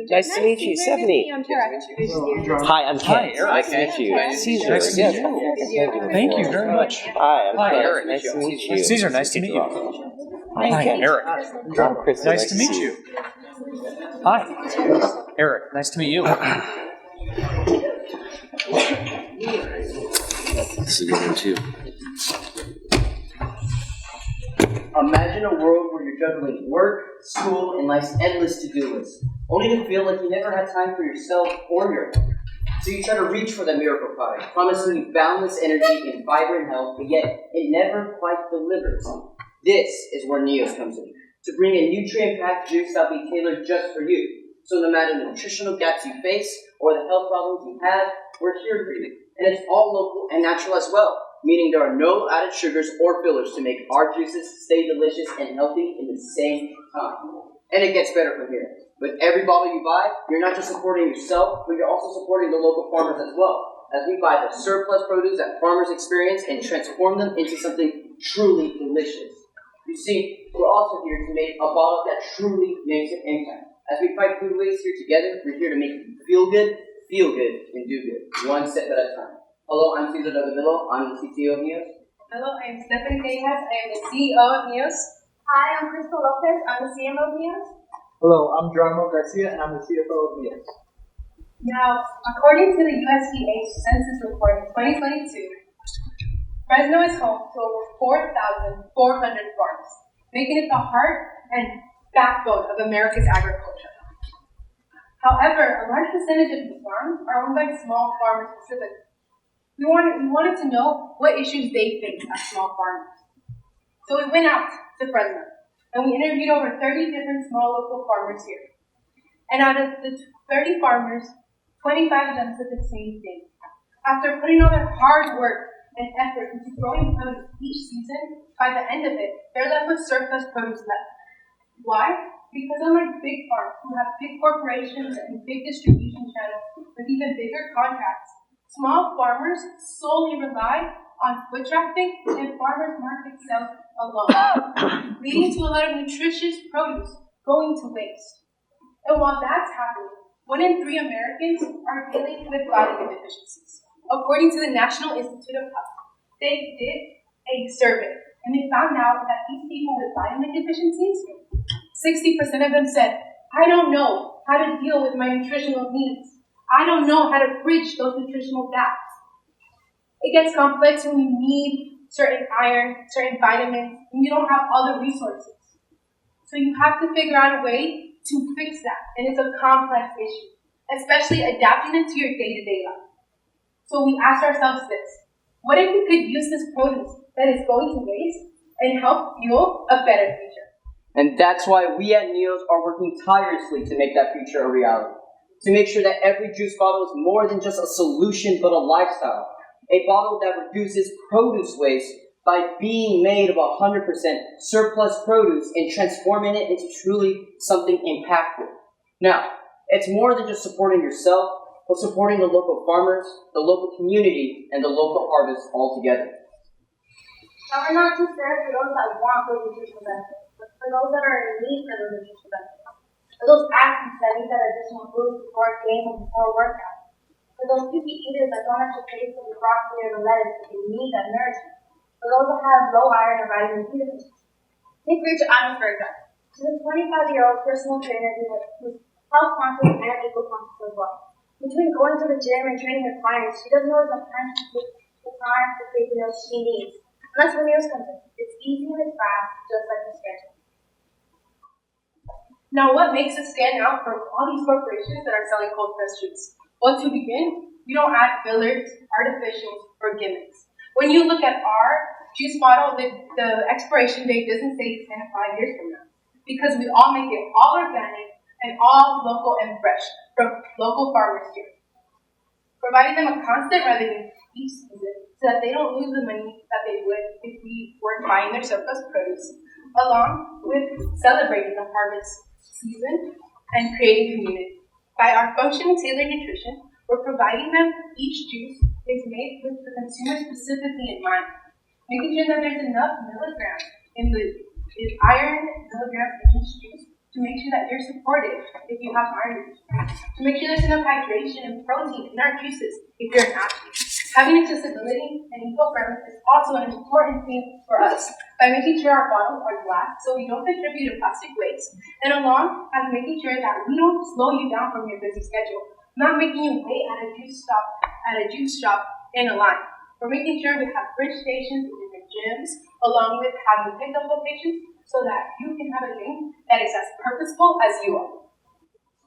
Nice to meet you, Stephanie. I'm Tara. Hi, I'm Kent. Eric. Nice to meet you. Caesar. Nice to Yes, meet Thank you very much. Hi, I'm Hi, Kent. Eric. Nice to meet you. Caesar, nice to meet you. Hi, Kent. Eric. I'm Chris. Nice to meet you. Hi, Eric. Nice to meet you. This is a good one too. Imagine a world where you're juggling work, school, and life's endless to-do list, only to feel like you never had time for yourself or your home. So you try to reach for the miracle product, promising you boundless energy and vibrant health, but yet it never quite delivers. This is where Neos comes in, to bring a nutrient-packed juice that'll be tailored just for you. So no matter the nutritional gaps you face or the health problems you have, we're here for you. And it's all local and natural as well, meaning there are no added sugars or fillers to make our juices stay delicious and healthy in the same time. And it gets better from here. With every bottle you buy, you're not just supporting yourself, but you're also supporting the local farmers as well, as we buy the surplus produce that farmers experience and transform them into something truly delicious. You see, we're also here to make a bottle that truly makes an impact. As we fight food waste here together, we're here to make you feel good, and do good, one step at a time. Hello, I'm Cesar Dagamillo. I'm the CTO of Neos. Hello, I'm Stephanie Tejas. I am the CEO of Neos. Hi, I'm Crystal Lopez. I'm the CMO of Neos. Hello, I'm Geronimo Garcia, and I'm the CFO of Neos. Now, according to the USDA Census Report in 2022, Fresno is home to over 4,400 farms, making it the heart and backbone of America's agriculture. However, a large percentage of these farms are owned by small farmers specifically. We wanted to know what issues they face as small farmers. So we went out to Fresno, and we interviewed over 30 different small local farmers here. And out of the 30 farmers, 25 of them said the same thing. After putting all their hard work and effort into growing produce each season, by the end of it, they're left with surplus produce left. Why? Because unlike big farms who have big corporations and big distribution channels with even bigger contracts, small farmers solely rely on foot traffic and farmers market sales alone, leading to a lot of nutritious produce going to waste. And while that's happening, 1 in 3 Americans are dealing with vitamin deficiencies. According to the National Institute of Health, they did a survey, and they found out that these people with vitamin deficiencies, 60% of them said, I don't know how to deal with my nutritional needs. I don't know how to bridge those nutritional gaps. It gets complex when you need certain iron, certain vitamins, and you don't have all the resources. So you have to figure out a way to fix that, and it's a complex issue, especially adapting it to your day-to-day life. So we asked ourselves this: what if we could use this produce that is going to waste and help fuel a better future? And that's why we at Neos are working tirelessly to make that future a reality. To make sure that every juice bottle is more than just a solution, but a lifestyle. A bottle that reduces produce waste by being made of 100% surplus produce and transforming it into truly something impactful. Now, it's more than just supporting yourself, but supporting the local farmers, the local community, and the local harvest all together. Now, we're not just there for those that want those nutritional benefits, but for those that are in need for those nutritional benefits. For those athletes that need that additional boost before a game or before a workout. For those picky eaters that don't have to pay for the broccoli or the lettuce, but they need that nourishment. For those that have low iron or vitamin D deficiency. Take Rachel Adams, for example. She's a 25-year-old personal trainer who's health conscious and eco conscious as well. Between going to the gym and training her clients, she doesn't know the time to take the meals she needs. And that's where meals comes in. It's easy and it's fast, just like the schedule. Now, what makes us stand out from all these corporations that are selling cold pressed juice? Well, to begin, we don't add fillers, artificials, or gimmicks. When you look at our juice bottle, the expiration date doesn't say 10 to 5 years from now, because we all make it all organic and all local and fresh from local farmers here, providing them a constant revenue each season so that they don't lose the money that they would if we weren't buying their surplus produce, along with celebrating the harvest season and creating community. By our function tailored nutrition, we're providing them each juice is made with the consumer specifically in mind, making sure that there's enough milligrams in iron milligrams in each juice to make sure that you're supported if you have iron deficiency, to make sure there's enough hydration and protein in our juices if you're an athlete. Having accessibility and eco-friendly is also an important thing for us by making sure our bottles are glass so we don't contribute to plastic waste, and along as making sure that we don't slow you down from your busy schedule, not making you wait at a juice shop in a line. We're making sure we have fridge stations in different gyms, along with having pickup locations so that you can have a drink that is as purposeful as you are.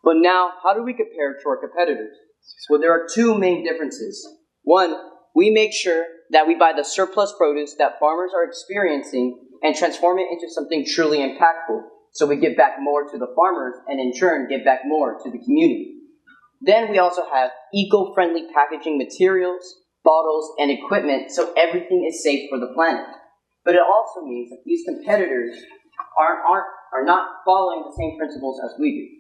But now, how do we compare to our competitors? Well, there are two main differences. One, we make sure that we buy the surplus produce that farmers are experiencing and transform it into something truly impactful, so we give back more to the farmers and in turn give back more to the community. Then we also have eco-friendly packaging materials, bottles, and equipment so everything is safe for the planet. But it also means that these competitors are not following the same principles as we do.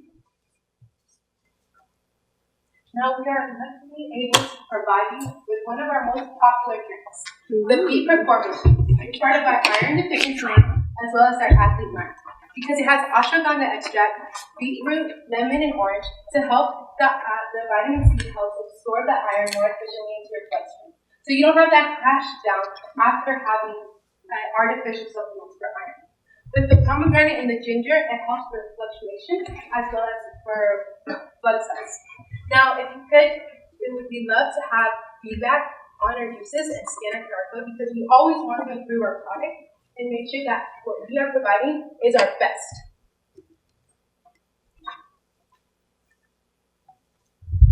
Now we are luckily able to provide you with one of our most popular drinks, the Beet Performance Shake, started by Iron Deficiency as well as our athlete Mark, because it has ashwagandha extract, beetroot, lemon, and orange to help the vitamin C help absorb the iron more efficiently into your bloodstream. So you don't have that crash down after having artificial supplements for iron. With the pomegranate and the ginger, it helps with fluctuation as well as for blood size. Now, if you could, it would be love to have feedback on our juices and scan our QR code because we always want to improve our product and make sure that what we are providing is our best.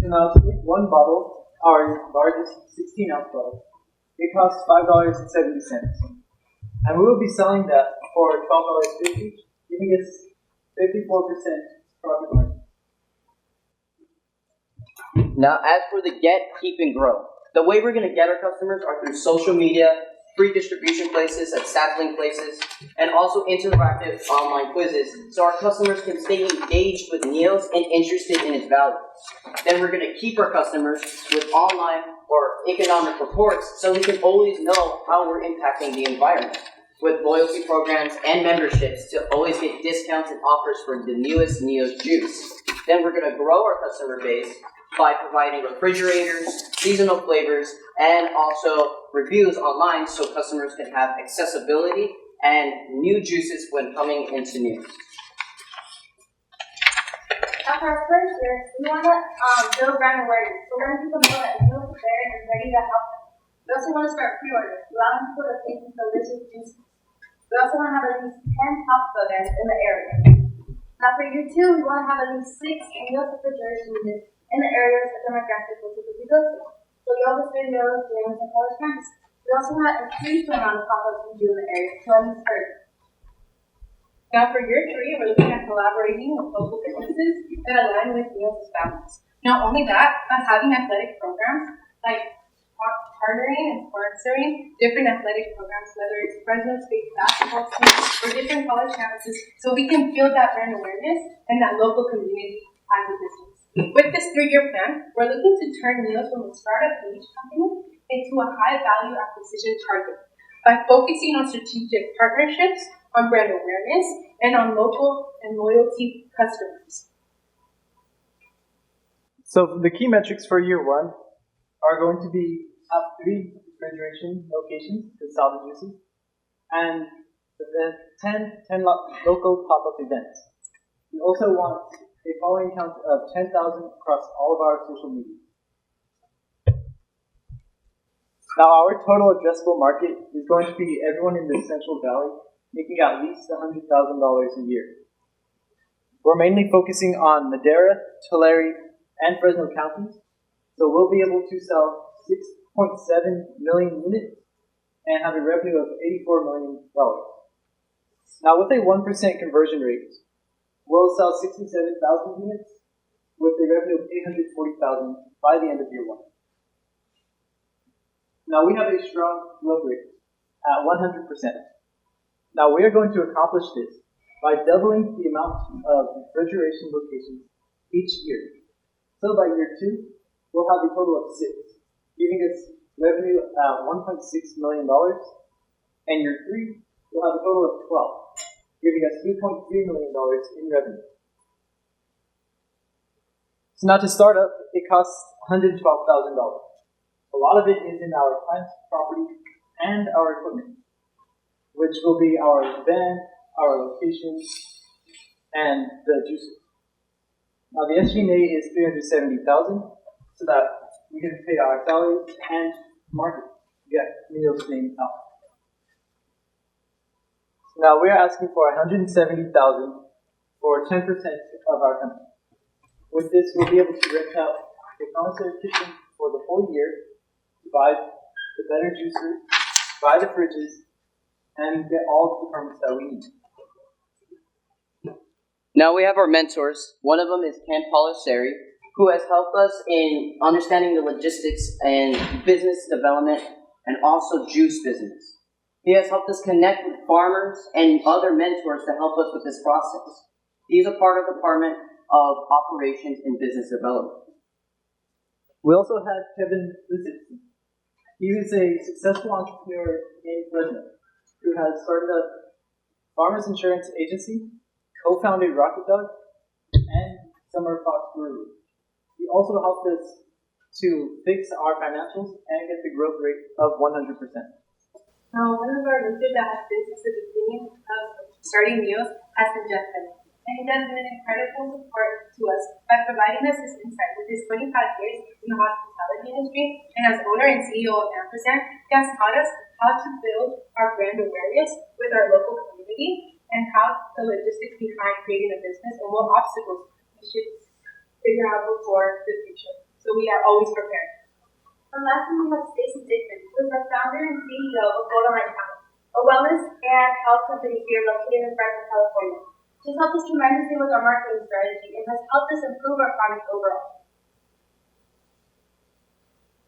Now, to make one bottle, our largest 16-ounce bottle, it costs $5.70. And we will be selling that for $12.50, giving us 54% profit margin. Now, as for the get, keep, and grow, the way we're going to get our customers are through social media, free distribution places at sampling places, and also interactive online quizzes so our customers can stay engaged with Neos and interested in its value. Then we're going to keep our customers with online or economic reports so we can always know how we're impacting the environment, with loyalty programs and memberships to always get discounts and offers for the newest Neos juice. Then we're going to grow our customer base by providing refrigerators, seasonal flavors, and also reviews online so customers can have accessibility and new juices when coming into Neos. After our first year, we want to build brand awareness. So letting people know that Neos is there and ready to help them. We also want to start pre-orders, allowing people to taste these delicious juices. We also want to have at least 10 top events in the area. Now for year 2, we want to have at least 6 Neos refrigerators units in the areas that demographics will typically go to. So yoga studios, gyms, and college campuses. We also want to increase the amount of pop-ups we do in the area to at least 30. Now for year 3, we're looking at collaborating with local businesses that align with Neos' values. Not only that, but having athletic programs like partnering and sponsoring different athletic programs, whether it's Fresno State basketball team or different college campuses, so we can build that brand awareness and that local community as a business. With this 3-year plan, we're looking to turn Neos from a startup age company into a high-value acquisition target by focusing on strategic partnerships, on brand awareness, and on local and loyalty customers. So the key metrics for year 1 are going to be have 3 refrigeration locations to sell the juices, and the 10 local pop-up events. We also want a following count of 10,000 across all of our social media. Now, our total addressable market is going to be everyone in the Central Valley making at least $100,000 a year. We're mainly focusing on Madera, Tulare, and Fresno counties, so we'll be able to sell 6.7 million units and have a revenue of $84 million. Now, with a 1% conversion rate, we'll sell 67,000 units with a revenue of $840,000 by the end of year 1. Now, we have a strong growth rate at 100%. Now, we are going to accomplish this by doubling the amount of refrigeration locations each year. So by year 2, we'll have a total of 6, giving us revenue at $1.6 million. And year 3, we'll have a total of 12, giving us $3.3 million in revenue. So now to start up, it costs $112,000. A lot of it is in our plant, property, and our equipment, which will be our van, our location, and the juicer. Now the SG&A is $370,000, so that we can pay our salaries and market to get Neo's name out. So now we're asking for $170,000 for 10% of our company. With this, we'll be able to rent out the commissary kitchen for the whole year, to buy the better juicer, buy the fridges, and get all of the permits that we need. Now we have our mentors. One of them is Ken Polisari, who has helped us in understanding the logistics and business development and also juice business. He has helped us connect with farmers and other mentors to help us with this process. He's a part of the Department of Operations and Business Development. We also have Kevin Lisitson. He is a successful entrepreneur in Fresno who has started a farmers insurance agency, co-founded Rocket Dog, and Summer Fox Brewery. He also helped us to fix our financials and get the growth rate of 100%. Now, one of our mentors that has been since the beginning of starting Neos has been Jeff Bennett. And he has been an incredible support to us by providing us his insight. With his 25 years in the hospitality industry and as owner and CEO of Ampersand, he has taught us how to build our brand awareness with our local community and how the logistics behind creating a business and what obstacles we should figure out before the future. So we are always prepared. And lastly, we have Stacy Dickman, who is the founder and CEO of Golden Light Health, a wellness and health company here located in Fresno, California. She's helped us tremendously with our marketing strategy and has helped us improve our product overall.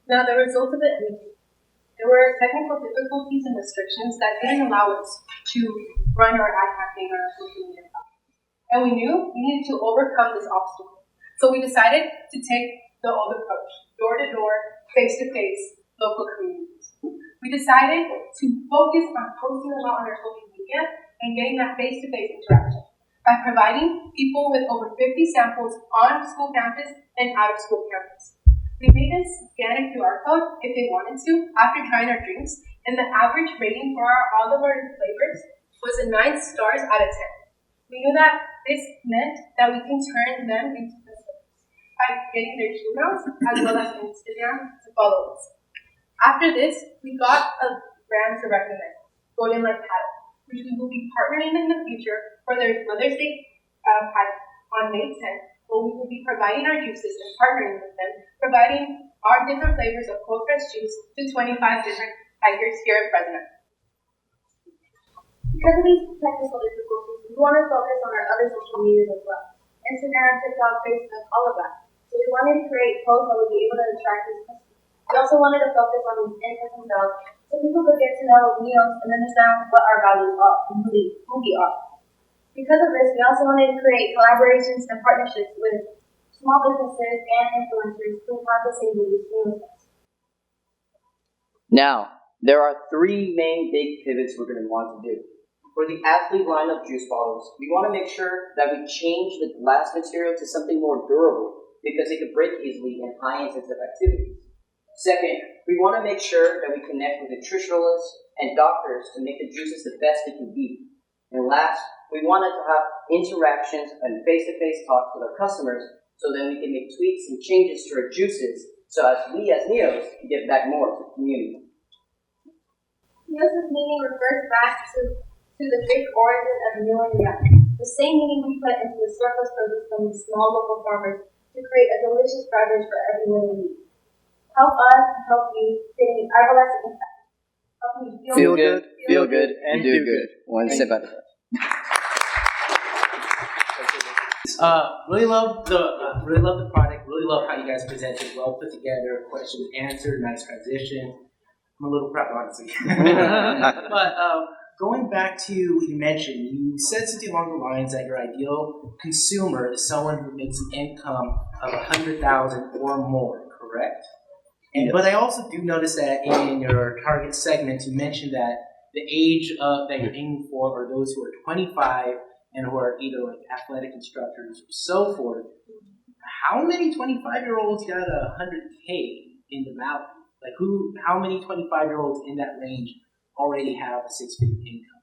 Now, the result of it, there were technical difficulties and restrictions that didn't allow us to run our ad campaign on our social media platforms. And we knew we needed to overcome this obstacle. So we decided to take the old approach, door-to-door, face-to-face, local communities. We decided to focus on posting a lot on our social media and getting that face-to-face interaction by providing people with over 50 samples on school campus and out of school campus. We made them scan a QR code if they wanted to after trying our drinks, and the average rating for all of our flavors was a 9 stars out of 10. We knew that this meant that we can turn them into customers by getting their emails as well as Instagram to follow us. After this, we got a brand to recommend, Golden Light Paddle, which we will be partnering in the future for their Mother's Day on May 10th, where we will be providing our juices and partnering with them, providing our different flavors of cold pressed juice to 25 different hikers here in Fresno. Because of these technical difficulties, we want to focus on our other social medias as well. Instagram, TikTok, Facebook, all of that. So we wanted to create posts that would be able to attract these customers. We also wanted to focus on these in-person sales so people could get to know Neos and understand what our values are and who we are. Because of this, we also wanted to create collaborations and partnerships with small businesses and influencers who have the same beliefs Neos does. Now, there are 3 main big pivots we're going to want to do. For the athlete line of juice bottles, we want to make sure that we change the glass material to something more durable because it could break easily in high-intensive activities. Second, we want to make sure that we connect with nutritionalists and doctors to make the juices the best they can be. And last, we wanted to have interactions and face-to-face talks with our customers so then we can make tweaks and changes to our juices so as we as Neos can give back more to the community. Neos' meaning refers back to the big origin of new and young. The same meaning we put into the surplus produce from the small local farmers to create a delicious beverage for everyone in need. Help us help you create an everlasting impact. Help you Feel good, feel good, and do good. One sip at a time. Really love the product. Really love how you guys presented. Well put together, questions answered, nice transition. I'm a little proud, honestly. But going back to what you mentioned, you said something along the lines that your ideal consumer is someone who makes an income of $100,000 or more. Correct? And but I also do notice that in your target segment, you mentioned that the age that you're aiming for are those who are 25 and who are either like athletic instructors or so forth. How many 25-year-olds got 100K in the valley? Like how many 25-year-olds in that range already have a six-figure income?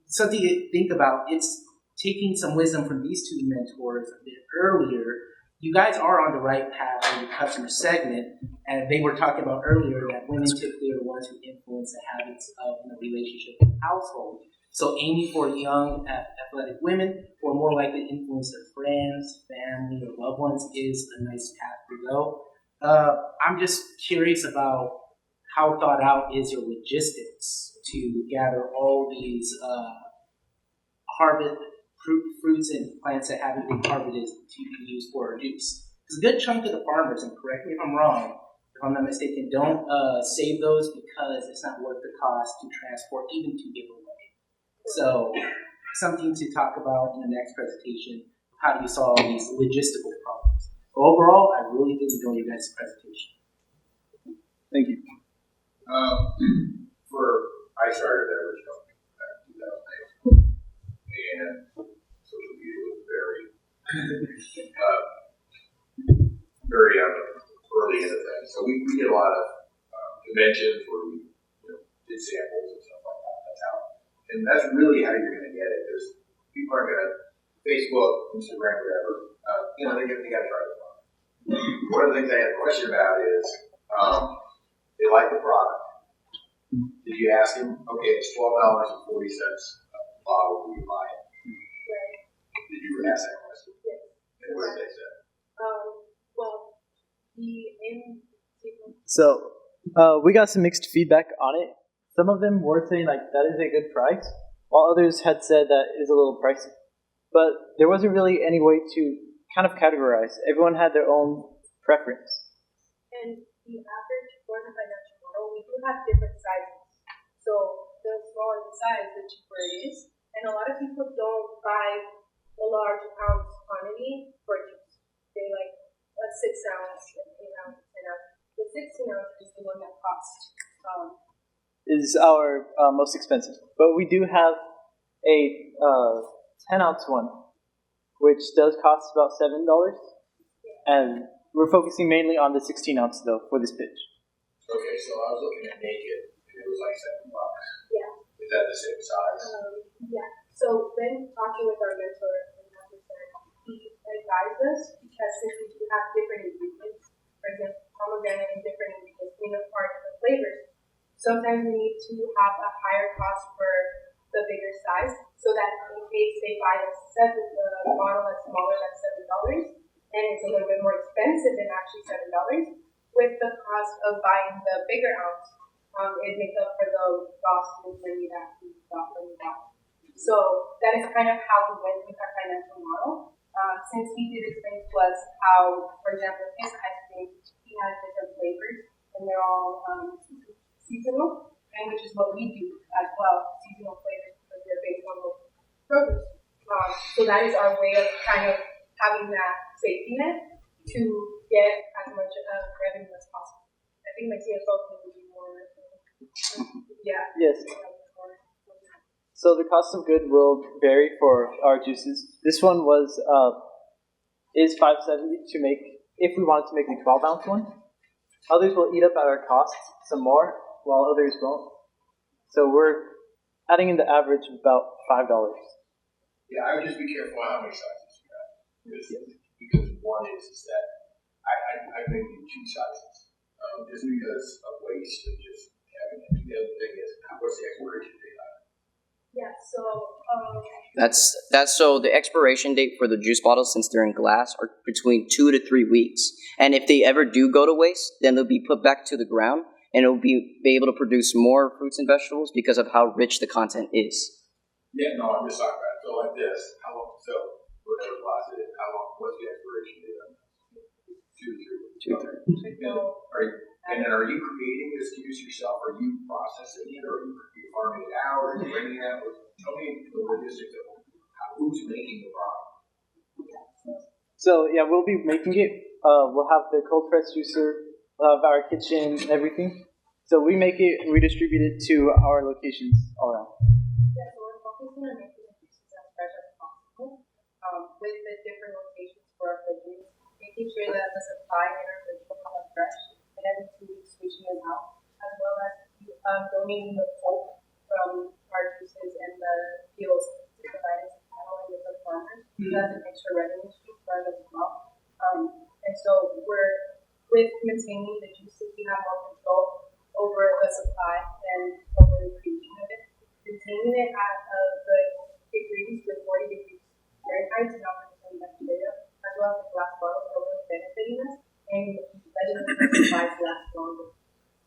Something to think about. It's taking some wisdom from these two mentors a bit earlier. You guys are on the right path in your customer segment, and they were talking about earlier that women typically are the ones who influence the habits of a relationship and household. So aiming for young athletic women who are more likely to influence their friends, family, or loved ones is a nice path to go. I'm just curious about how thought out is your logistics to gather all these harvest fruits and plants that haven't been harvested to be used for our juice. Because a good chunk of the farmers, and correct me if I'm wrong, if I'm not mistaken, don't save those because it's not worth the cost to transport, even to give away. So something to talk about in the next presentation. How do you solve these logistical problems? But overall, I really did enjoy your guys' presentation. Thank you. I started at Original back in 2008, and social media was very, very early in the thing. So we did a lot of conventions where we did samples and stuff like that. And that's really how you're going to get it. Because people aren't going to Facebook, Instagram, whatever. They got to try the product. One of the things I had a question about is they like the product. Did you ask him, okay, it's $12.40 a bottle, will you buy it? Right. Did you ask that question? Yes. And what did they say? Well, in So we got some mixed feedback on it. Some of them were saying like that is a good price, while others had said that is a little pricey. But there wasn't really any way to kind of categorize. Everyone had their own preference. And the average for the financial model, we do have different sizes. So the smaller the size, the cheaper it is. And a lot of people don't buy a large ounce quantity for juice. They like a 6 ounce, an 8 ounce, 10 ounce. The 16 ounce is the one that costs. Is our most expensive. But we do have a 10 ounce one, which does cost about $7. And we're focusing mainly on the 16 ounce though for this pitch. Okay, so I was looking at Naked, and it was like $7. Yeah. Is that the same size? Yeah. So when talking with our mentor, he advised us because since we do have different ingredients, for example, pomegranate and different ingredients, peanut part, different flavors, sometimes we need to have a higher cost for the bigger size, so that in case they buy a bottle that's smaller than $7, and it's a little bit more expensive than actually $7, with the cost of buying the bigger ounce, it makes up for the lost when you actually got when you got. So that is kind of how we went with our financial model. Since he did explain to us how, for example, his ice cream, he has different flavors, and they're all seasonal, and which is what we do as well, seasonal flavors, because they're based on local produce. So that is our way of kind of having that safety net to get as much revenue as possible. I think my CFO can be more, yeah. Yes. So the cost of good will vary for our juices. This one is $5.70 to make if we wanted to make the 12 ounce one. Others will eat up at our costs some more, while others won't. So we're adding in the average of about $5. Yeah, I would just be careful how many sizes you have. Because one is that I make two sizes. Just because of waste and just having it. The other thing is, what's the expiration date on it? Yeah, so That's so the expiration date for the juice bottles, since they're in glass, are between 2 to 3 weeks. And if they ever do go to waste, then they'll be put back to the ground, and it'll be able to produce more fruits and vegetables because of how rich the content is. Yeah, no, I'm just talking about so like this. How long? So whatever glass it is, how long? What's the expiration date on it? 2 to 3 weeks. 2 to 3 weeks. And then are you creating this juice yourself? Are you processing it? Or are you farming it out? Or are you bringing it out? Tell me the logistics of who's making the product. So yeah, we'll be making it. We'll have the cold press juicer. We'll have our kitchen, everything. So we distribute it to our locations all around. Yeah, so we're focusing on making the juices as fresh as possible, with the different locations for our fridges, making sure that the supply in our fridge are fresh, and every 2 weeks switching them out, as well as donating the pulp from our juices and the peels to provide us not only with the farmers, so that's an extra revenue stream for us as well. And so with maintaining the juices, we have more control over the supply and over the creation of it. Maintaining it at the degrees with 40 degrees Fahrenheit to not produce bacteria, as well as the glass bottles are really benefiting us and letting the supplies last longer.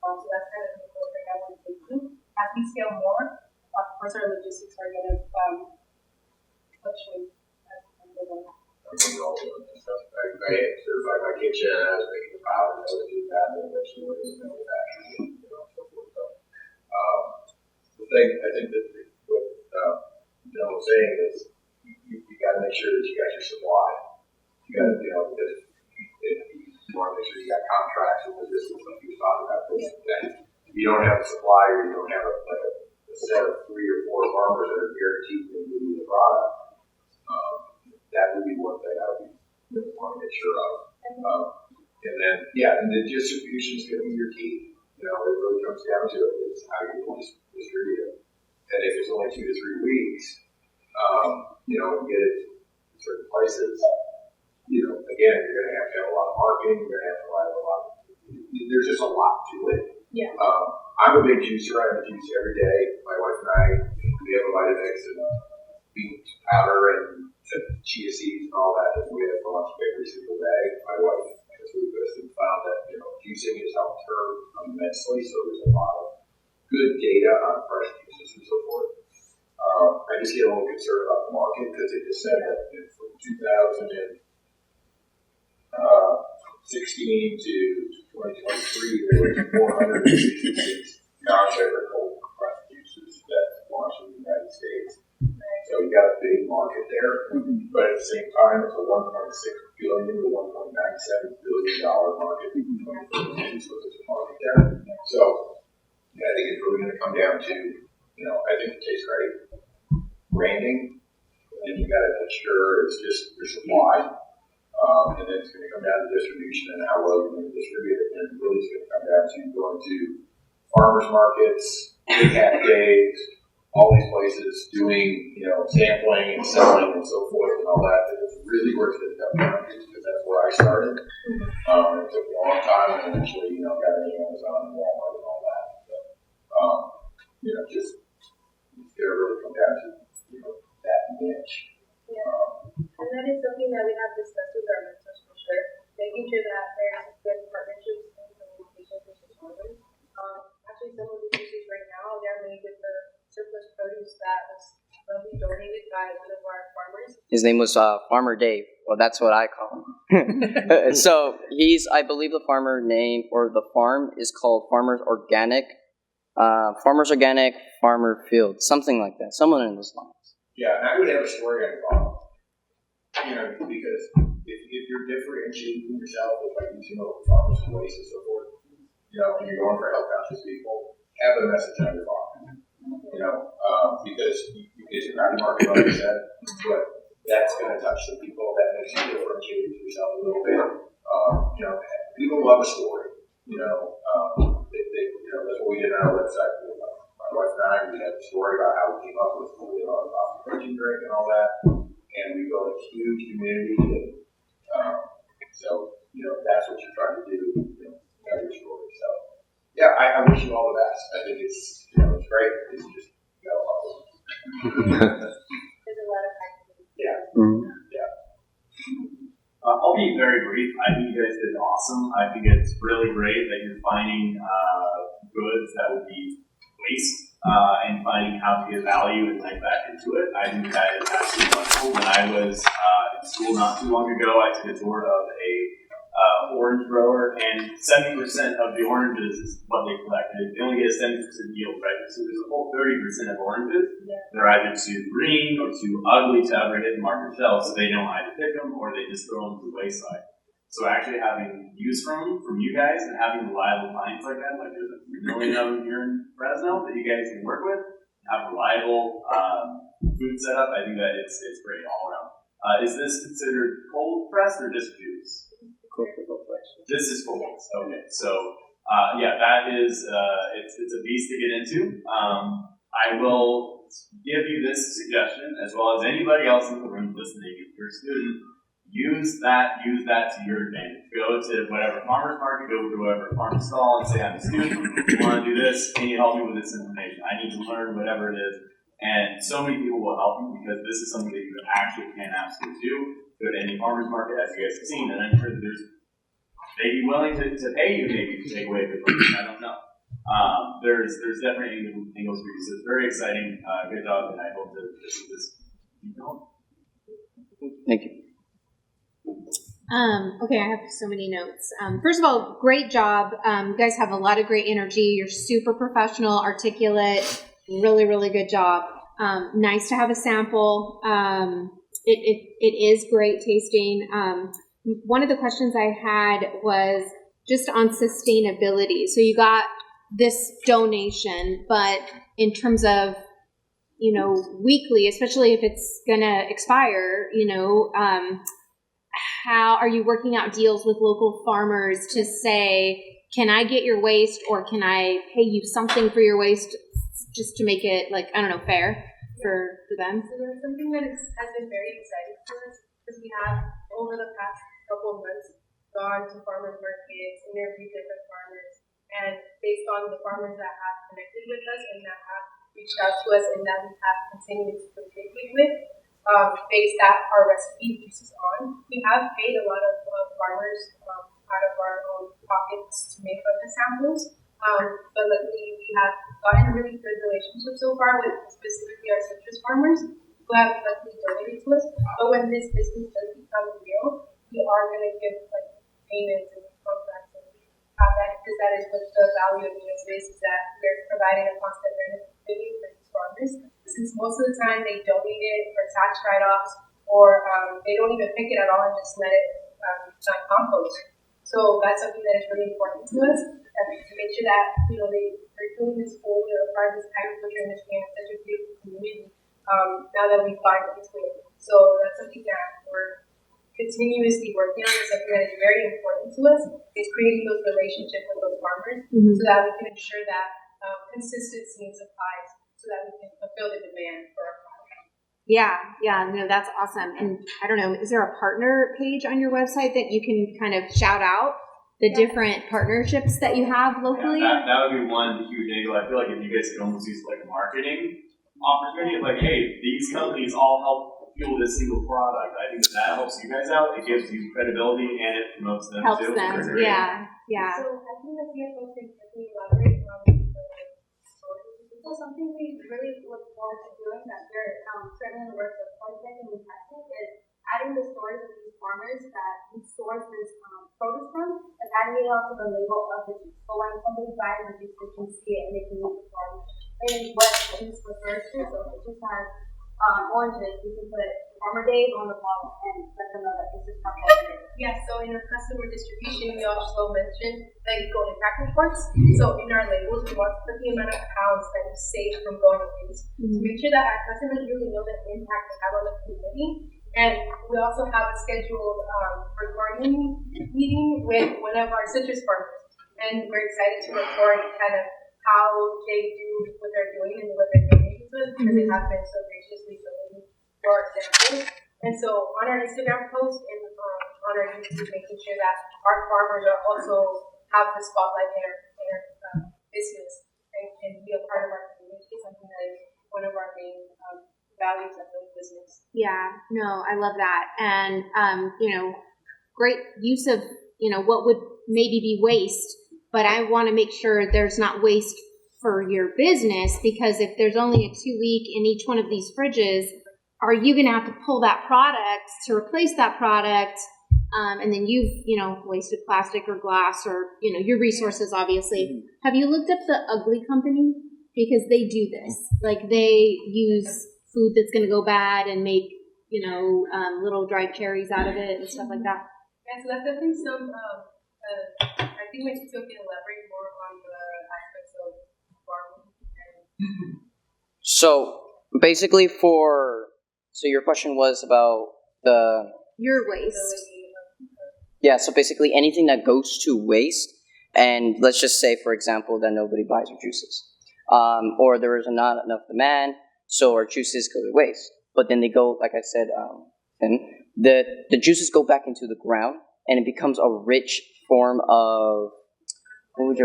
So that's kind of the approach right now we're taking. As we scale more, of course our logistics are going to fluctuate as we go on. I certified my kitchen, I was making the powder, I was doing that, and eventually went into manufacturing, so forth. So, the thing, I think that what John was saying is, you gotta make sure that you got your supply. You gotta, because you wanna make sure you got contracts and logistics, like you were talking about, and if you don't have a supplier, you don't have a set of 3 or 4 farmers that are guaranteed to give you the product. That would be one thing I would want to make sure of. And then, and the distribution is going to be your key. It really comes down to it. It's how you distribute it. And if it's only 2 to 3 weeks, and get it to certain places, again, you're going to have a lot of marketing. You're going to have to have a lot. There's just a lot to it. Yeah. I'm a big juicer. I have a juice every day. My wife and I, we have a Vitamix and beet powder and chia seeds and all that, and we have lunch every single day. My wife has lupus and found that juicing has helped her immensely. So there's a lot of good data on fresh juices and so forth. I just get a little concerned about the market because it just said that from 2016 to 2023 there were 466 non-agricultural fresh juices that launched in the United States. So you got a big market there, but at the same time, it's a $1.6 billion to $1.97 billion market in 2022. So there's a market there. So I think it's really going to come down to, I think it tastes great, branding, and you got to make sure it's just your supply, and then it's going to come down to distribution and how well you're going to distribute it, and really it's going to come down to going to farmers markets, big hat days, all these places doing, sampling and selling and so forth and all that. It's really worth it because that's where I started. It took me a long time and eventually, got into Amazon and Walmart and all that. So, just it's going to really come down to, that niche. Yeah. And that is something that we have discussed with our mentors for sure. Making sure that there's good partnerships and communication with the farmers. Actually, some of the juices right now, they're made with the surplus produce that was donated by one of our farmers. His name was Farmer Dave. Well, that's what I call him. So I believe the farmer name or the farm is called Farmers Organic Farmer Field, something like that, someone in those lines. Yeah, and I would have a story on the farm. Because if you're differentiating yourself with like using local farmers and waste and so forth, and you're going for health conscious people, have a message on your farm. Because it's a crowded market, like I said, but that's going to touch some people. That makes you differentiate yourself a little bit. People love a story. That's what we did on our website. My wife and I, we had a story about how we came up with the protein drink and all that, and we built a huge community. And so that's what you're trying to do. Tell your story. So I wish you all the best. I think it's it's great. It's just you got a lot of There's a lot of practice. Yeah. I'll be very brief. I think you guys did awesome. I think it's really great that you're finding goods that would be waste and finding how to get value and life back into it. I think that is absolutely wonderful. When I was in school not too long ago, I took a tour of a orange grower, and 70% of the oranges is what they collected. They only get a 70% yield, right? So there's a whole 30% of oranges that are either too green or too ugly to ever hit the market shelf, so they don't either pick them or they just throw them to the wayside. So actually having use from you guys and having reliable clients like that, like there's a million of them here in Fresno that you guys can work with, have reliable food setup, I think that it's great all around. Is this considered cold pressed or just juice? Cold press. This is cold pressed. Okay, so yeah, that is it's a beast to get into. I will give you this suggestion, as well as anybody else in the room listening. If you're a student, use that to your advantage. Go to whatever farmer's market, go to whatever farm stall, and say, I'm a student. I want to do this. Can you help me with this information? I need to learn whatever it is. And so many people will help you because this is something that you actually can absolutely do. Go to any farmer's market, as you guys have seen, and I'm sure that they'd be willing to pay you maybe to take away the food. I don't know. There's definitely angles for you. So it's very exciting. Good job, and I hope that this keep going. Thank you. Okay, I have so many notes. First of all, great job. You guys have a lot of great energy. You're super professional, articulate. Really, really good job. Nice to have a sample. It is great tasting. One of the questions I had was just on sustainability. So you got this donation, but in terms of, weekly, especially if it's going to expire, how are you working out deals with local farmers to say, can I get your waste or can I pay you something for your waste just to make it fair for them? So that's something that has been very exciting for us because we have over the past couple of months gone to farmers markets, interviewed different farmers, and based on the farmers that have connected with us and that have reached out to us and that we have continued to communicate with, base that our recipe uses on. We have paid a lot of farmers out of our own pockets to make up the samples, but luckily we have gotten a really good relationship so far with specifically our citrus farmers who have luckily donated to us. But when this business does become real, we are going to give payments and contracts and have that because that is what the value of is that we're providing a constant revenue for these farmers. Since most of the time they donate it for tax write-offs or they don't even pick it at all and just let it not compost. So that's something that is really important to us. To make sure that they're doing this whole part of this agriculture industry in such a beautiful community. Now that we've gotten into it, so that's something that we're continuously working on. It's something that is very important to us. Is creating those relationships with those farmers so that we can ensure that consistency in supplies, so that we can fulfill the demand for our product. Yeah, no, that's awesome. And I don't know, is there a partner page on your website that you can kind of shout out the different partnerships that you have locally? Yeah, that would be one huge angle. I feel like if you guys could almost use like a marketing opportunity of like, hey, these companies all help fuel this single product. I think that helps you guys out. It gives you credibility and it promotes them Helps too. them, yeah. So I think the CFO can definitely elaborate on the story. So something we really look forward to doing that we're certainly in the works of project and testing is adding the stories of these farmers that we source this produce from and adding it onto the label of the juice. So when somebody buys the juice, they can see it and they can use the farm. And what the juice refers to, so if the juice has oranges, we can put Farmer Days on the bottle and let them know that this is from Farmer Days. Yeah, so in our customer distribution, we also mentioned that you go impact reports. So in our labels, we want to put the amount of pounds that you save from going to waste to make sure that our customers really know the impact they have on the community. And we also have a scheduled recording meeting with one of our citrus farmers. And we're excited to record kind of how they do what they're doing and what they're doing to us because they have been so graciously donating for our samples. And so on our Instagram post and on our YouTube, making sure that our farmers are also have the spotlight in our business and be a part of our community is something that is one of our main values of the business. Yeah, no, I love that. And, great use of, what would maybe be waste, but I want to make sure there's not waste for your business because if there's only a 2-week in each one of these fridges, are you going to have to pull that product to replace that product? And then you've, wasted plastic or glass or, your resources, obviously. Have you looked up the Ugly Company? Because they do this. Like they use food that's going to go bad and make, little dried cherries out of it and stuff like that. Yeah, so that's definitely some, I think my teacher can elaborate more on the aspects of farming and. So basically so your question was about Your waste. so basically anything that goes to waste, and let's just say, for example, that nobody buys our juices. Or there is not enough demand, so our juices go to waste. But then they go, like I said, and the juices go back into the ground, and it becomes a rich form of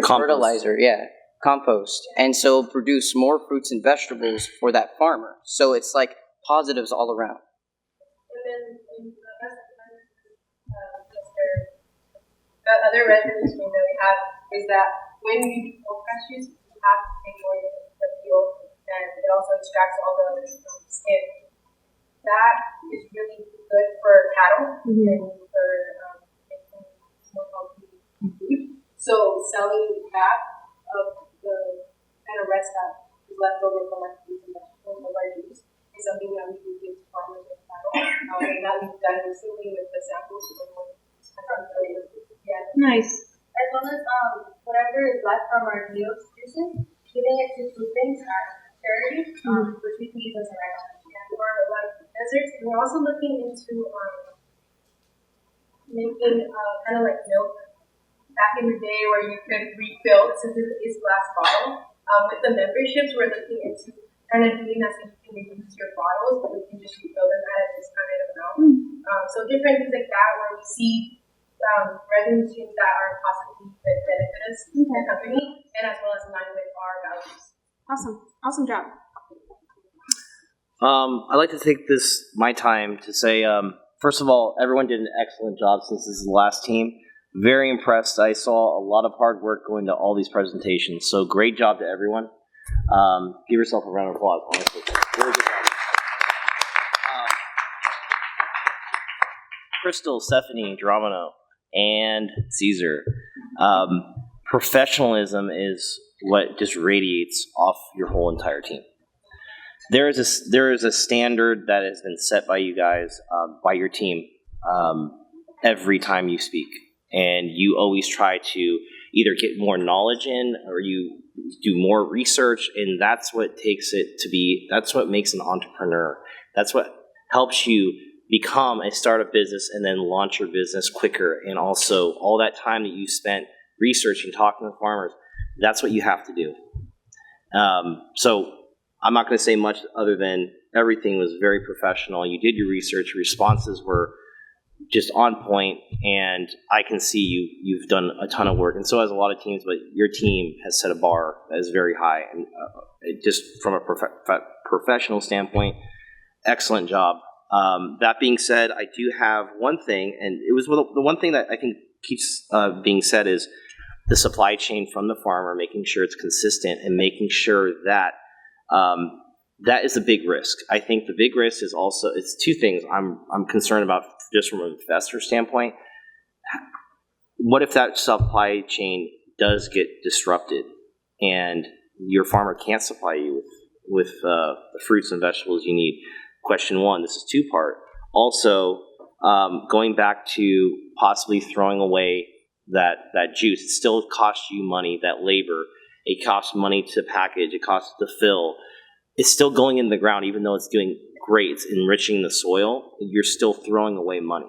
fertilizer. Yeah, compost, and so produce more fruits and vegetables for that farmer. So it's like positives all around. And then, the other revenue stream that we have is that when we do cold pressures, we have to take away the fuel, and it also extracts all the skin. That is really good for cattle and for making more healthy food. So selling that of the kind of rest that is left over from our fruits and vegetables of our juice is something that we can give to farmers and cattle. And that we've done recently with the samples. Yeah. Nice. As well as whatever is left from our meal juices, giving it to food banks at charity, which we can use as a right. For like deserts, and we're also looking into making kind of like milk back in the day where you could refill, since it is glass bottle. With the memberships, we're looking into kind of doing that so you can reuse your bottles, but we can just refill them at a discounted amount. So different things like that where we see revenue streams that are possibly could benefit us, the company, and as well as align with our values. Awesome job. I'd like to take my time to say, first of all, everyone did an excellent job since this is the last team. Very impressed. I saw a lot of hard work go into all these presentations. So great job to everyone. Give yourself a round of applause, honestly. Really good job. Crystal, Stephanie, Dramano, and Caesar. Professionalism is what just radiates off your whole entire team. There is a standard that has been set by you guys, by your team, every time you speak, and you always try to either get more knowledge in or you do more research, and that's what that's what makes an entrepreneur. That's what helps you become a startup business and then launch your business quicker, and also all that time that you spent researching, talking to farmers, that's what you have to do. So I'm not going to say much other than everything was very professional. You did your research, responses were just on point, and I can see you've done a ton of work, and so has a lot of teams, but your team has set a bar that is very high, and just from a professional standpoint, excellent job. That being said, I do have one thing, and it was the one thing that I think keeps being said is the supply chain from the farmer, making sure it's consistent and making sure that that is a big risk. I think the big risk is also, it's two things I'm concerned about just from an investor standpoint. What if that supply chain does get disrupted and your farmer can't supply you with the fruits and vegetables you need? Question one, this is two-part. Also, going back to possibly throwing away that juice, it still costs you money, that labor. It costs money to package. It costs to fill. It's still going in the ground, even though it's doing great. It's enriching the soil. You're still throwing away money.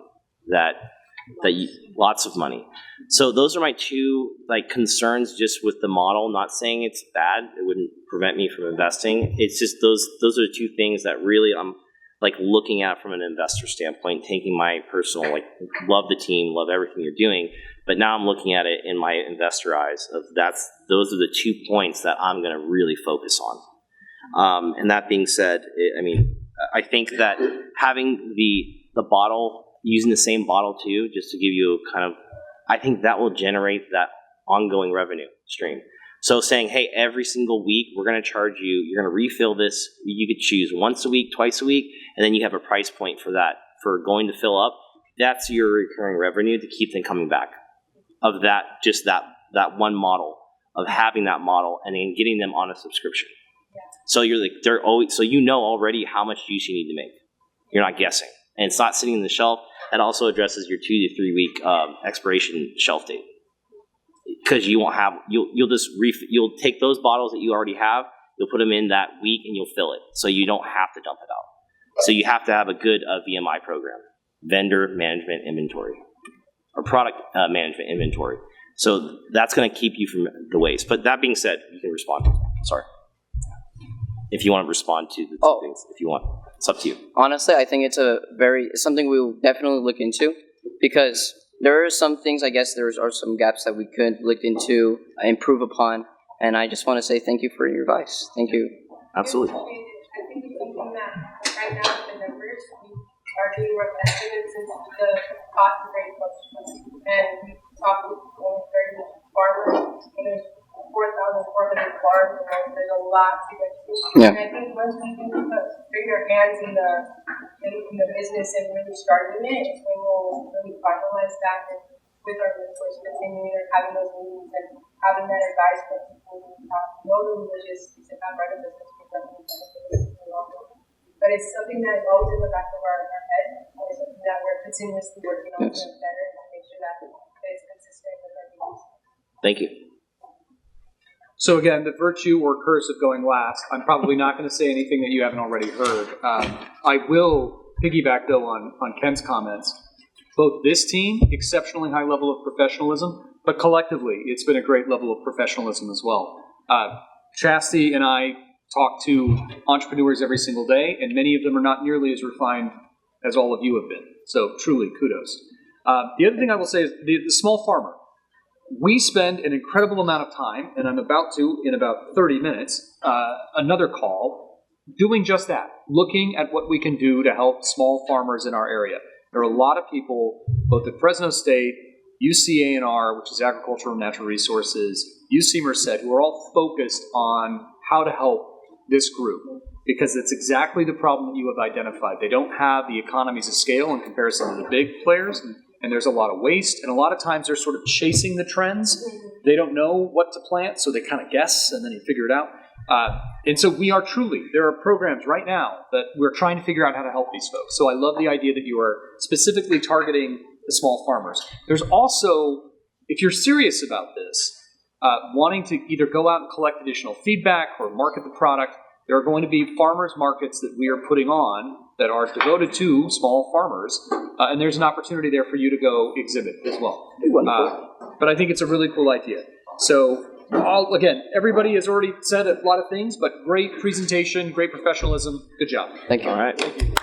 Lots of money. So those are my two concerns just with the model. Not saying it's bad. It wouldn't prevent me from investing. It's just those are the two things that really I'm looking at from an investor standpoint, taking my personal, love the team, love everything you're doing, but now I'm looking at it in my investor eyes of those are the 2 points that I'm going to really focus on. And that being said, I think that having the bottle, using the same bottle too, just to give you I think that will generate that ongoing revenue stream. So saying, hey, every single week we're going to charge you, you're going to refill this. You could choose once a week, twice a week, and then you have a price point for that, for going to fill up. That's your recurring revenue to keep them coming back. Of that, just that one model, of having that model and then getting them on a subscription. Yeah. So they're always, so already how much juice you need to make. You're not guessing. and it's not sitting in the shelf. That also addresses your 2 to 3 week expiration shelf date, because you won't have you'll take those bottles that you already have, you'll put them in that week, and you'll fill it, so you don't have to dump it out. So you have to have a good VMI program, vendor management inventory, or product management inventory. So that's going to keep you from the waste. But that being said, you can respond. Sorry. If you want to respond to the two things, if you want, it's up to you. Honestly, I think it's something we will definitely look into, because there are some things, I guess there are some gaps that we could look into, improve upon, and I just want to say thank you for your advice. Thank you. Absolutely. I think it's something that right now the numbers we are doing rough estimates since the cost is very fluctuating, and we talked with only 30 farmers, and there's 4,400 farms, and there's a lot to get to. Yeah. And I think once we can bring our hands in the business and really start in it, we will really finalize that, and with our mentors continuing and having those meetings and having that advice from people who know the logistics and have run a business for them. But it's something that is always in the back of our head, and it's something that we're continuously working on to get better and make sure that it's consistent with our needs. Thank you. So again, the virtue or curse of going last, I'm probably not going to say anything that you haven't already heard. I will piggyback, though, on Ken's comments. Both this team, exceptionally high level of professionalism, but collectively, it's been a great level of professionalism as well. Chastity and I talk to entrepreneurs every single day, and many of them are not nearly as refined as all of you have been. So truly, kudos. The other thing I will say is the small farmer. We spend an incredible amount of time, and I'm about to, in about 30 minutes, another call, doing just that, looking at what we can do to help small farmers in our area. There are a lot of people, both at Fresno State, UC A&R, which is Agricultural and Natural Resources, UC Merced, who are all focused on how to help this group, because it's exactly the problem that you have identified. They don't have the economies of scale in comparison to the big players, and there's a lot of waste, and a lot of times they're sort of chasing the trends. They don't know what to plant, so they kind of guess, and then you figure it out. And so we are truly, there are programs right now that we're trying to figure out how to help these folks. So I love the idea that you are specifically targeting the small farmers. There's also, if you're serious about this, wanting to either go out and collect additional feedback or market the product, there are going to be farmers markets that we are putting on that are devoted to small farmers, and there's an opportunity there for you to go exhibit as well. But I think it's a really cool idea. So, again, everybody has already said a lot of things, but great presentation, great professionalism. Good job. Thank you. All right. Thank you.